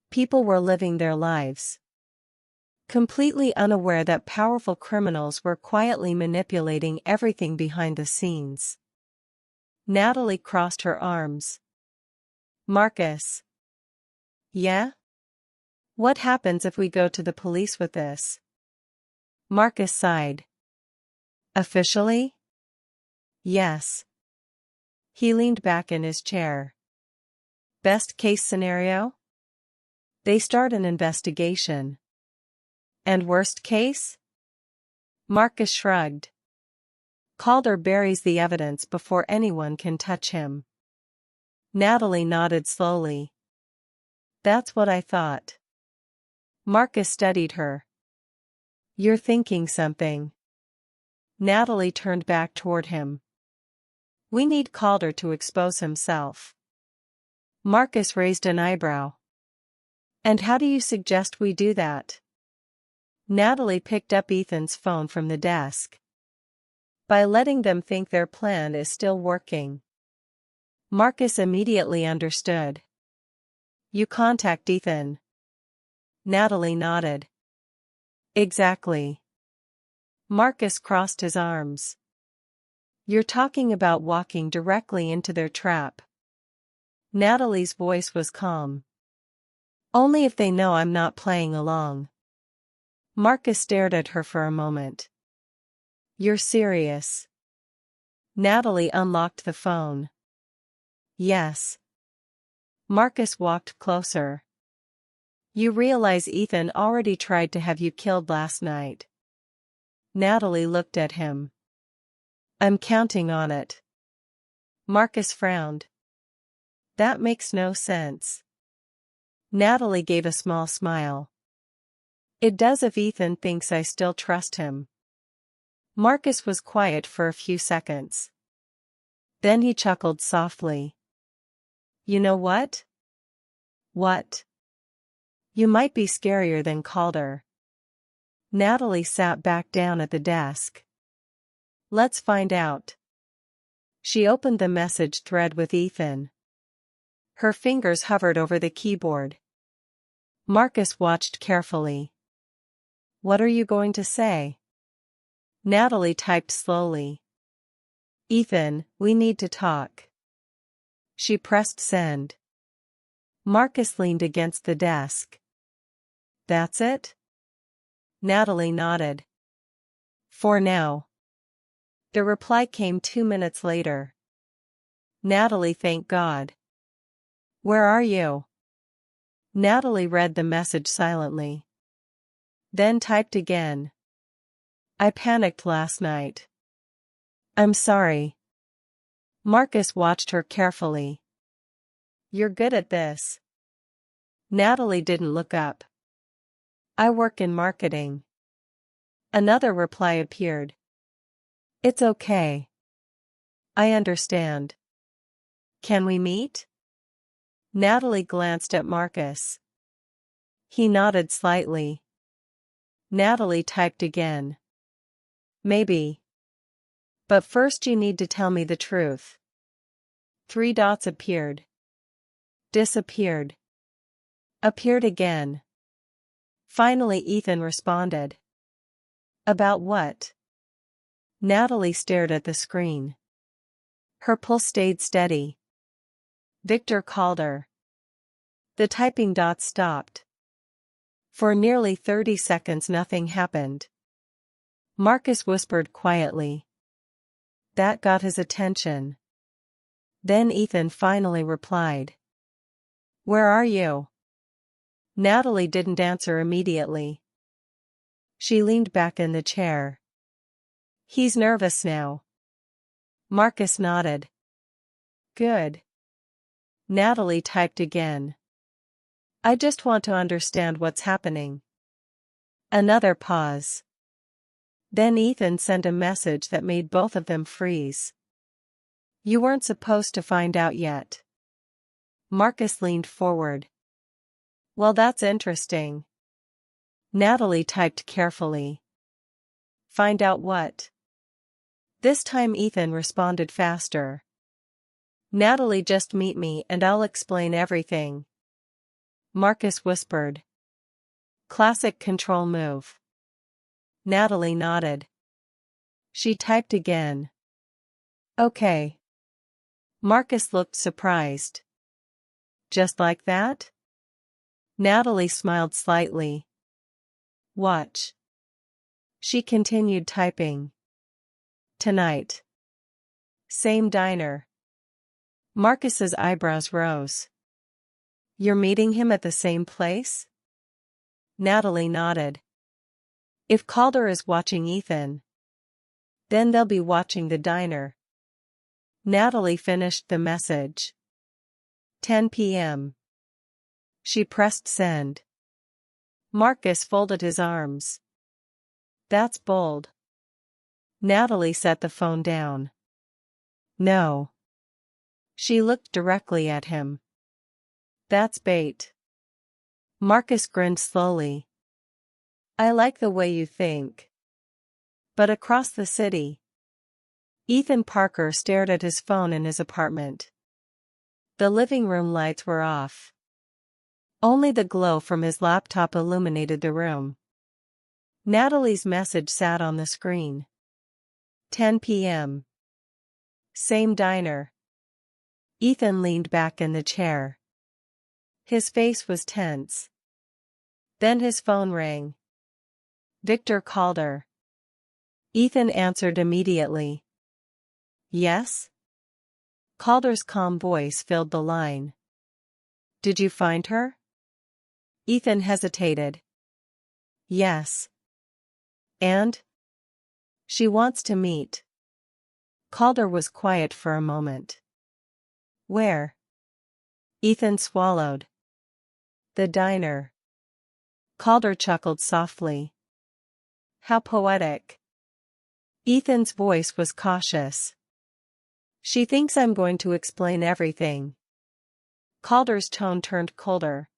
People were living their lives, completely unaware that powerful criminals were quietly manipulating everything behind the scenes. Natalie crossed her arms. "Marcus." "Yeah? What happens if we go to the police with this?" Marcus sighed. "Officially?" "Yes." He leaned back in his chair. "Best case scenario?" "They start an investigation." "And worst case?" Marcus shrugged. "Calder buries the evidence before anyone can touch him." Natalie nodded slowly. That's what I thought. Marcus studied her. You're thinking something. Natalie turned back toward him. We need Calder to expose himself. Marcus raised an eyebrow. And how do you suggest we do that? Natalie picked up Ethan's phone from the desk. By letting them think their plan is still working. Marcus immediately understood. You contact Ethan. Natalie nodded. Exactly. Marcus crossed his arms. You're talking about walking directly into their trap. Natalie's voice was calm. Only if they know I'm not playing along. Marcus stared at her for a moment. You're serious? Natalie unlocked the phone. Yes. Marcus walked closer. You realize Ethan already tried to have you killed last night. Natalie looked at him. I'm counting on it. Marcus frowned. That makes no sense. Natalie gave a small smile. It does if Ethan thinks I still trust him. Marcus was quiet for a few seconds. Then he chuckled softly. You know what? What? You might be scarier than Calder. Natalie sat back down at the desk. Let's find out. She opened the message thread with Ethan. Her fingers hovered over the keyboard. Marcus watched carefully. What are you going to say? Natalie typed slowly. Ethan, we need to talk. She pressed send. Marcus leaned against the desk. That's it? Natalie nodded. For now. The reply came 2 minutes later. Natalie, thank God. Where are you? Natalie read the message silently. Then typed again. I panicked last night. I'm sorry. Marcus watched her carefully. You're good at this. Natalie didn't look up. I work in marketing. Another reply appeared. It's okay. I understand. Can we meet? Natalie glanced at Marcus. He nodded slightly. Natalie typed again. Maybe. But first you need to tell me the truth. 3 dots appeared. Disappeared. Appeared again. Finally Ethan responded. About what? Natalie stared at the screen. Her pulse stayed steady. Victor Calder. The typing dots stopped. For nearly 30 seconds nothing happened. Marcus whispered quietly. That got his attention. Then Ethan finally replied. Where are you? Natalie didn't answer immediately. She leaned back in the chair. He's nervous now. Marcus nodded. Good. Natalie typed again. I just want to understand what's happening. Another pause. Then Ethan sent a message that made both of them freeze. You weren't supposed to find out yet. Marcus leaned forward. Well, that's interesting. Natalie typed carefully. Find out what? This time Ethan responded faster. Natalie, just meet me and I'll explain everything. Marcus whispered. Classic control move. Natalie nodded. She typed again. Okay. Marcus looked surprised. Just like that? Natalie smiled slightly. Watch. She continued typing. Tonight. Same diner. Marcus's eyebrows rose. You're meeting him at the same place? Natalie nodded. If Calder is watching Ethan, then they'll be watching the diner. Natalie finished the message. 10 p.m. She pressed send. Marcus folded his arms. That's bold. Natalie set the phone down. No. She looked directly at him. That's bait. Marcus grinned slowly. I like the way you think. But across the city. Ethan Parker stared at his phone in his apartment. The living room lights were off. Only the glow from his laptop illuminated the room. Natalie's message sat on the screen. 10 p.m. Same diner. Ethan leaned back in the chair. His face was tense. Then his phone rang. Victor Calder. Ethan answered immediately. Yes? Calder's calm voice filled the line. Did you find her? Ethan hesitated. Yes. And? She wants to meet. Calder was quiet for a moment. Where? Ethan swallowed. The diner. Calder chuckled softly. How poetic. Ethan's voice was cautious. She thinks I'm going to explain everything. Calder's tone turned colder.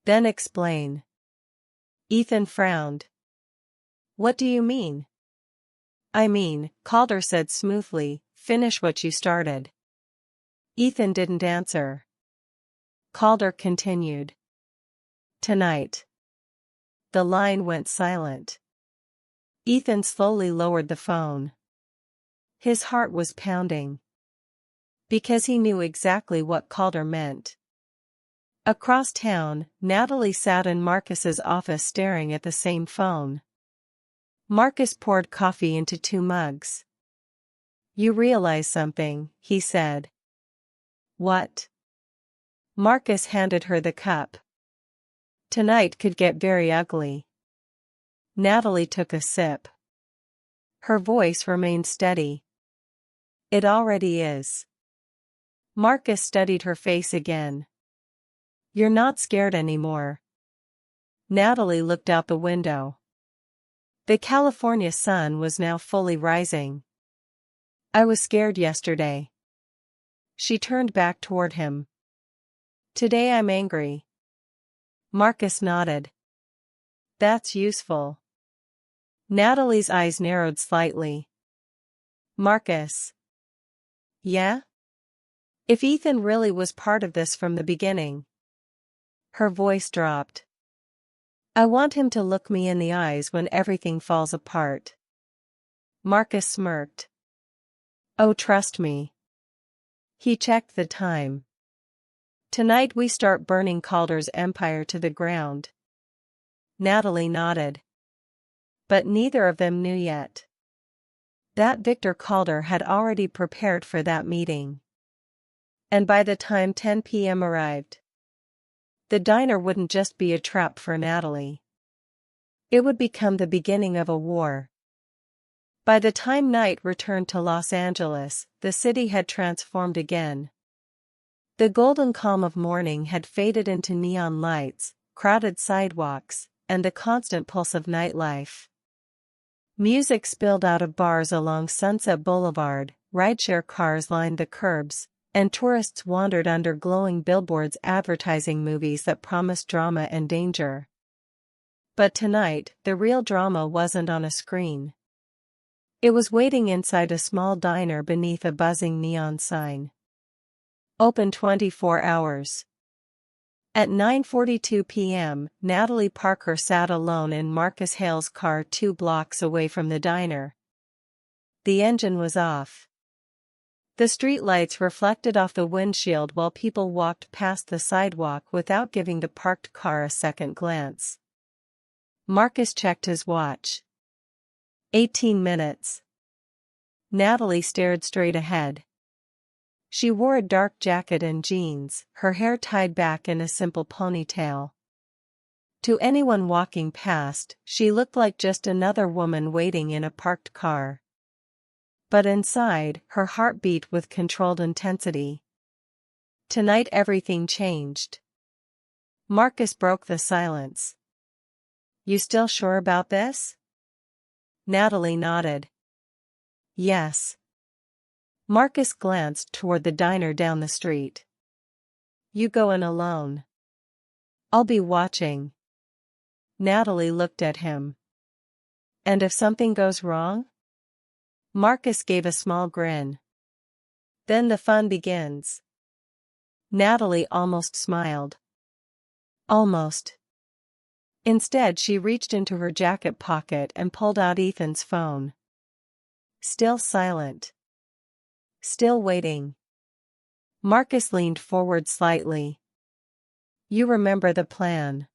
Then explain. Ethan frowned. What do you mean? I mean, Calder said smoothly, finish what you started. Ethan didn't answer. Calder continued. Tonight. The line went silent. Ethan slowly lowered the phone. His heart was pounding. Because he knew exactly what Calder meant. Across town, Natalie sat in Marcus's office staring at the same phone. Marcus poured coffee into 2 mugs. You realize something, he said. What? Marcus handed her the cup. Tonight could get very ugly. Natalie took a sip. Her voice remained steady. It already is. Marcus studied her face again. You're not scared anymore. Natalie looked out the window. The California sun was now fully rising. I was scared yesterday. She turned back toward him. Today I'm angry. Marcus nodded. That's useful. Natalie's eyes narrowed slightly. Marcus. Yeah? If Ethan really was part of this from the beginning. Her voice dropped. I want him to look me in the eyes when everything falls apart. Marcus smirked. Oh, trust me. He checked the time. Tonight we start burning Calder's empire to the ground. Natalie nodded. But neither of them knew yet. That Victor Calder had already prepared for that meeting. And by the time 10 p.m. arrived, the diner wouldn't just be a trap for Natalie. It would become the beginning of a war. By the time night returned to Los Angeles, the city had transformed again. The golden calm of morning had faded into neon lights, crowded sidewalks, and the constant pulse of nightlife. Music spilled out of bars along Sunset Boulevard, rideshare cars lined the curbs, and tourists wandered under glowing billboards advertising movies that promised drama and danger. But tonight, the real drama wasn't on a screen. It was waiting inside a small diner beneath a buzzing neon sign. Open 24 hours. At 9:42 p.m., Natalie Parker sat alone in Marcus Hale's car 2 blocks away from the diner. The engine was off. The streetlights reflected off the windshield while people walked past the sidewalk without giving the parked car a second glance. Marcus checked his watch. 18 minutes. Natalie stared straight ahead. She wore a dark jacket and jeans, her hair tied back in a simple ponytail. To anyone walking past, she looked like just another woman waiting in a parked car. But inside, her heart beat with controlled intensity. Tonight everything changed. Marcus broke the silence. You still sure about this? Natalie nodded. Yes. Marcus glanced toward the diner down the street. You go in alone. I'll be watching. Natalie looked at him. And if something goes wrong? Marcus gave a small grin. Then the fun begins. Natalie almost smiled. Almost. Instead, she reached into her jacket pocket and pulled out Ethan's phone. Still silent. Still waiting. Marcus leaned forward slightly. You remember the plan.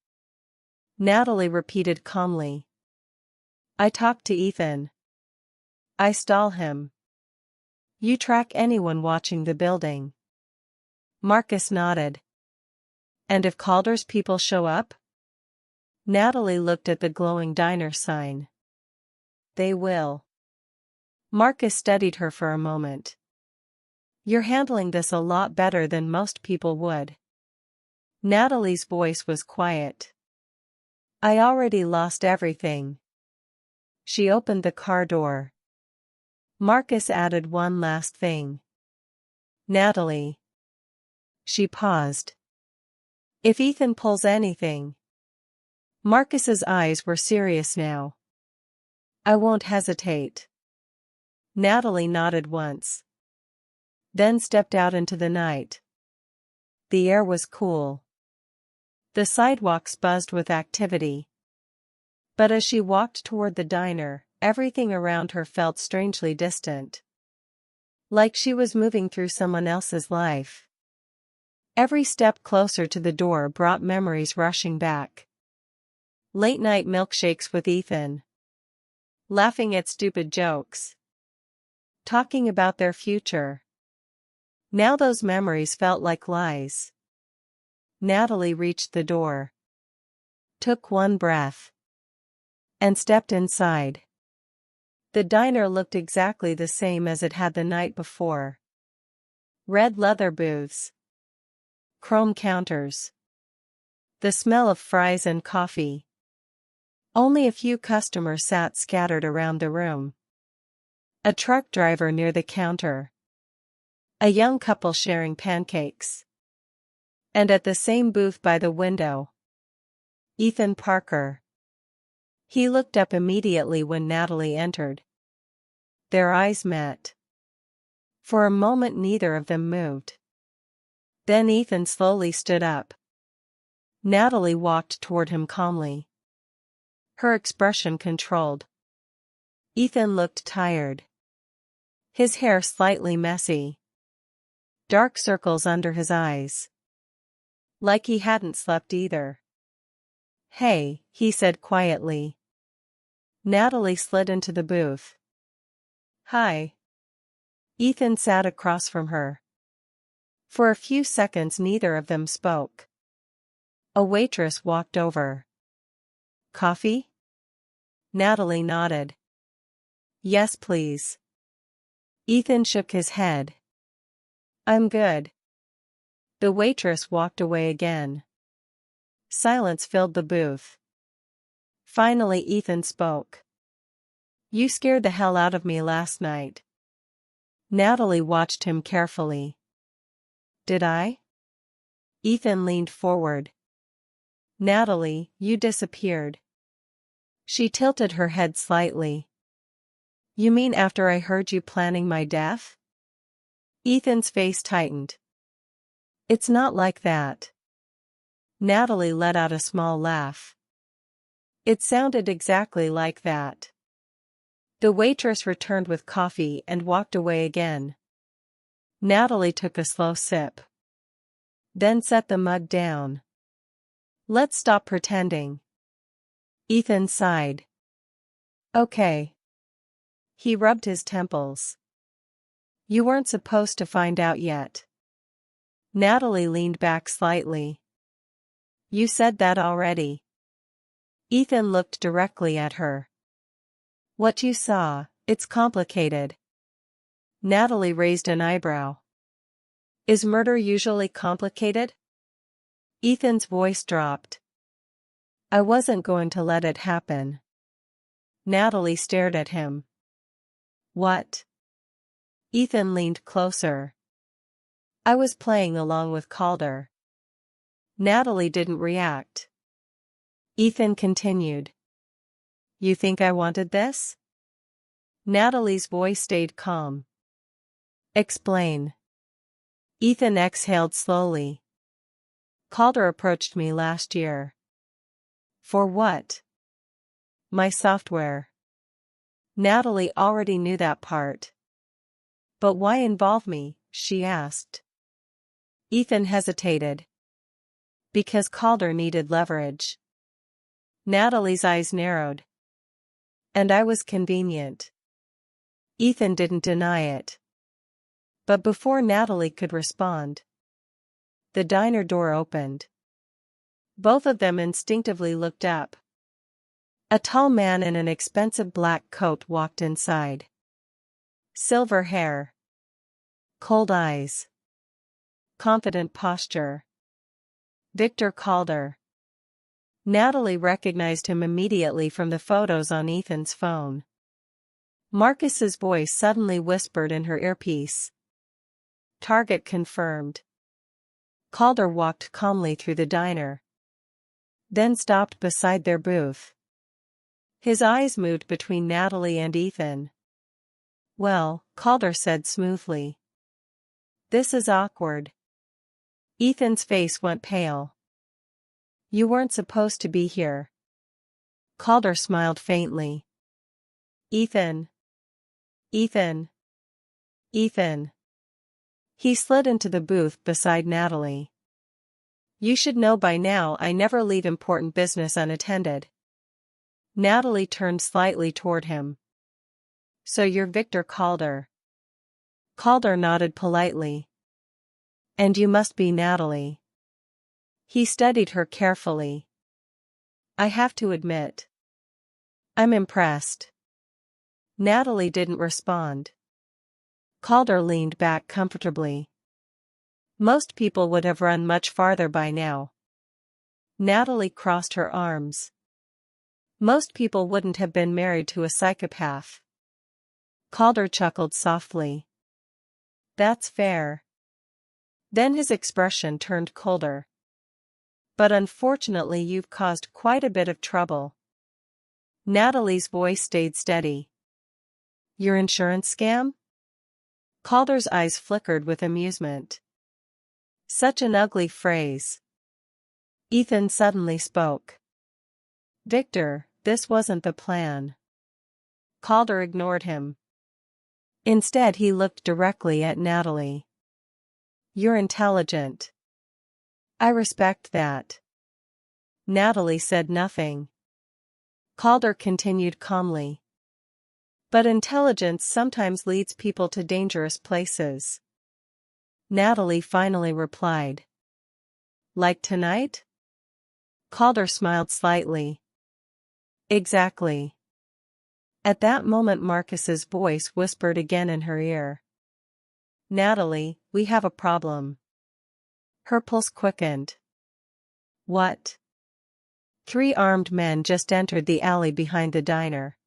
Natalie repeated calmly. I talked to Ethan. I stall him. You track anyone watching the building. Marcus nodded. And if Calder's people show up? Natalie looked at the glowing diner sign. They will. Marcus studied her for a moment. You're handling this a lot better than most people would. Natalie's voice was quiet. I already lost everything. She opened the car door. Marcus added one last thing. Natalie. She paused. If Ethan pulls anything. Marcus's eyes were serious now. I won't hesitate. Natalie nodded once. Then stepped out into the night. The air was cool. The sidewalks buzzed with activity. But as she walked toward the diner, everything around her felt strangely distant. Like she was moving through someone else's life. Every step closer to the door brought memories rushing back. Late-night milkshakes with Ethan. Laughing at stupid jokes. Talking about their future. Now those memories felt like lies. Natalie reached the door. Took one breath. And stepped inside. The diner looked exactly the same as it had the night before. Red leather booths. Chrome counters. The smell of fries and coffee. Only a few customers sat scattered around the room. A truck driver near the counter. A young couple sharing pancakes. And at the same booth by the window. Ethan Parker. He looked up immediately when Natalie entered. Their eyes met. For a moment neither of them moved. Then Ethan slowly stood up. Natalie walked toward him calmly. Her expression controlled. Ethan looked tired. His hair slightly messy. Dark circles under his eyes. Like he hadn't slept either. Hey, he said quietly. Natalie slid into the booth. Hi. Ethan sat across from her. For a few seconds neither of them spoke. A waitress walked over. Coffee? Natalie nodded. Yes, please. Ethan shook his head. I'm good. The waitress walked away again. Silence filled the booth. Finally Ethan spoke. You scared the hell out of me last night. Natalie watched him carefully. Did I? Ethan leaned forward. Natalie, you disappeared. She tilted her head slightly. You mean after I heard you planning my death? Ethan's face tightened. It's not like that. Natalie let out a small laugh. It sounded exactly like that. The waitress returned with coffee and walked away again. Natalie took a slow sip. Then set the mug down. Let's stop pretending. Ethan sighed. Okay. He rubbed his temples. You weren't supposed to find out yet. Natalie leaned back slightly. You said that already. Ethan looked directly at her. What you saw, it's complicated. Natalie raised an eyebrow. Is murder usually complicated? Ethan's voice dropped. I wasn't going to let it happen. Natalie stared at him. What? Ethan leaned closer. I was playing along with Calder. Natalie didn't react. Ethan continued. You think I wanted this? Natalie's voice stayed calm. Explain. Ethan exhaled slowly. Calder approached me last year. For what? My software. Natalie already knew that part. But why involve me? She asked. Ethan hesitated. Because Calder needed leverage. Natalie's eyes narrowed. And I was convenient. Ethan didn't deny it. But before Natalie could respond, the diner door opened. Both of them instinctively looked up. A tall man in an expensive black coat walked inside. Silver hair. Cold eyes. Confident posture. Victor Calder. Natalie recognized him immediately from the photos on Ethan's phone. Marcus's voice suddenly whispered in her earpiece. Target confirmed. Calder walked calmly through the diner. Then stopped beside their booth. His eyes moved between Natalie and Ethan. Well, Calder said smoothly. This is awkward. Ethan's face went pale. You weren't supposed to be here. Calder smiled faintly. Ethan. Ethan. Ethan. He slid into the booth beside Natalie. You should know by now I never leave important business unattended. Natalie turned slightly toward him. So you're Victor Calder. Calder nodded politely. And you must be Natalie. He studied her carefully. I have to admit. I'm impressed. Natalie didn't respond. Calder leaned back comfortably. Most people would have run much farther by now. Natalie crossed her arms. Most people wouldn't have been married to a psychopath. Calder chuckled softly. That's fair. Then his expression turned colder. But unfortunately you've caused quite a bit of trouble. Natalie's voice stayed steady. Your insurance scam? Calder's eyes flickered with amusement. Such an ugly phrase. Ethan suddenly spoke. Victor, this wasn't the plan. Calder ignored him. Instead he looked directly at Natalie. You're intelligent. I respect that. Natalie said nothing. Calder continued calmly. But intelligence sometimes leads people to dangerous places. Natalie finally replied. Like tonight? Calder smiled slightly. Exactly. At that moment Marcus's voice whispered again in her ear. Natalie, we have a problem. Her pulse quickened. What? 3 armed men just entered the alley behind the diner.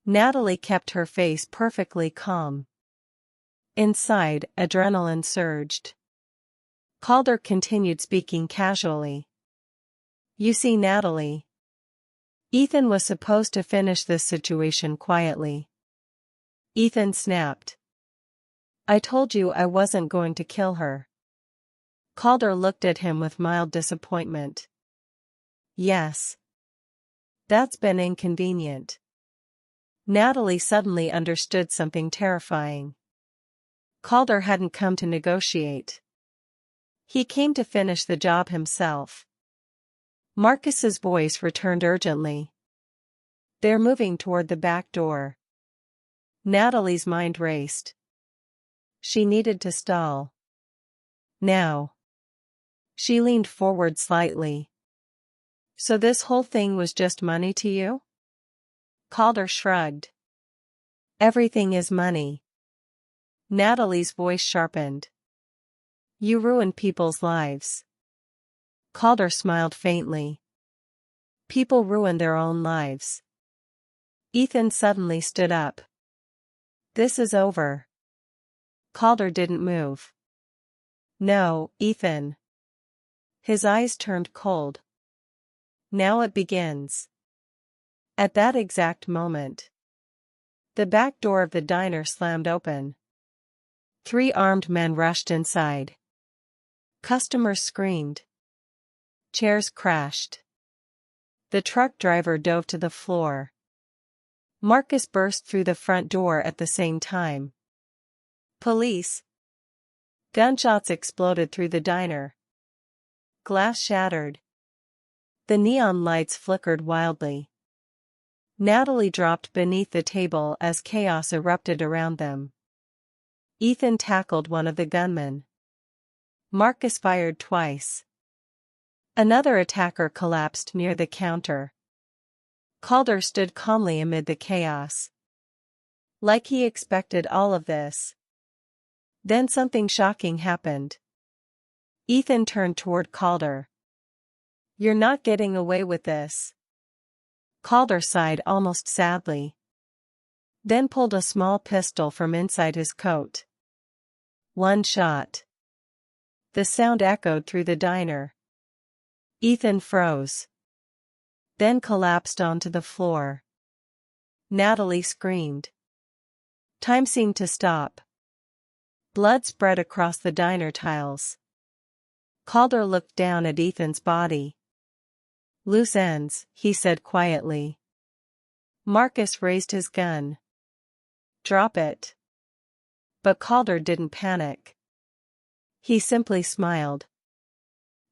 Natalie kept her face perfectly calm. Inside, adrenaline surged. Calder continued speaking casually. You see, Natalie. Ethan was supposed to finish this situation quietly. Ethan snapped. I told you I wasn't going to kill her. Calder looked at him with mild disappointment. Yes. That's been inconvenient. Natalie suddenly understood something terrifying. Calder hadn't come to negotiate. He came to finish the job himself. Marcus's voice returned urgently. They're moving toward the back door. Natalie's mind raced. She needed to stall. Now. She leaned forward slightly. So this whole thing was just money to you? Calder shrugged. Everything is money. Natalie's voice sharpened. You ruin people's lives. Calder smiled faintly. People ruin their own lives. Ethan suddenly stood up. This is over. Calder didn't move. No, Ethan. His eyes turned cold. Now it begins. At that exact moment, the back door of the diner slammed open. 3 armed men rushed inside. Customers screamed. Chairs crashed. The truck driver dove to the floor. Marcus burst through the front door at the same time. Police! Gunshots exploded through the diner. Glass shattered. The neon lights flickered wildly. Natalie dropped beneath the table as chaos erupted around them. Ethan tackled one of the gunmen. Marcus fired twice. Another attacker collapsed near the counter. Calder stood calmly amid the chaos. Like he expected all of this. Then something shocking happened. Ethan turned toward Calder. You're not getting away with this. Calder sighed almost sadly. Then pulled a small pistol from inside his coat. One shot. The sound echoed through the diner. Ethan froze. Then collapsed onto the floor. Natalie screamed. Time seemed to stop. Blood spread across the diner tiles. Calder looked down at Ethan's body. Loose ends, he said quietly. Marcus raised his gun. Drop it. But Calder didn't panic. He simply smiled.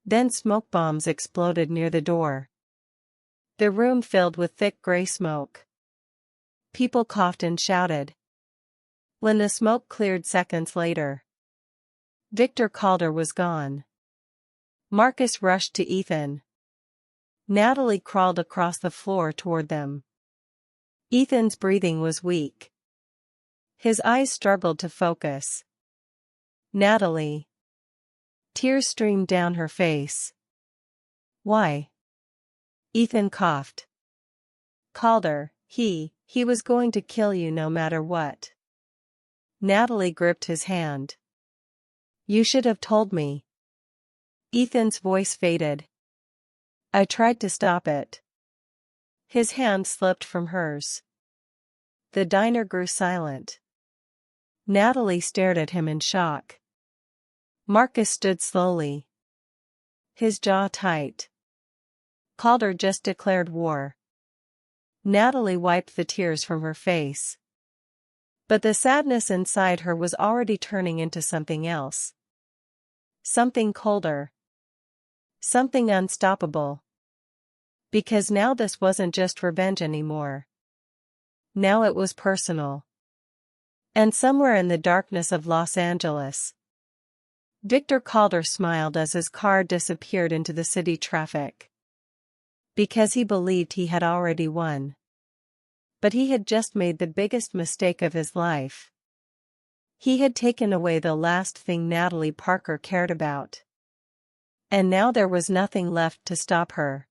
Then smoke bombs exploded near the door. The room filled with thick gray smoke. People coughed and shouted. When the smoke cleared seconds later, Victor Calder was gone. Marcus rushed to Ethan. Natalie crawled across the floor toward them. Ethan's breathing was weak. His eyes struggled to focus. Natalie. Tears streamed down her face. Why? Ethan coughed. Calder, he was going to kill you no matter what. Natalie gripped his hand. You should have told me. Ethan's voice faded. I tried to stop it. His hand slipped from hers. The diner grew silent. Natalie stared at him in shock. Marcus stood slowly. His jaw tight. Calder just declared war. Natalie wiped the tears from her face. But the sadness inside her was already turning into something else. Something colder. Something unstoppable. Because now this wasn't just revenge anymore. Now it was personal. And somewhere in the darkness of Los Angeles, Victor Calder smiled as his car disappeared into the city traffic. Because he believed he had already won. But he had just made the biggest mistake of his life. He had taken away the last thing Natalie Parker cared about. And now there was nothing left to stop her.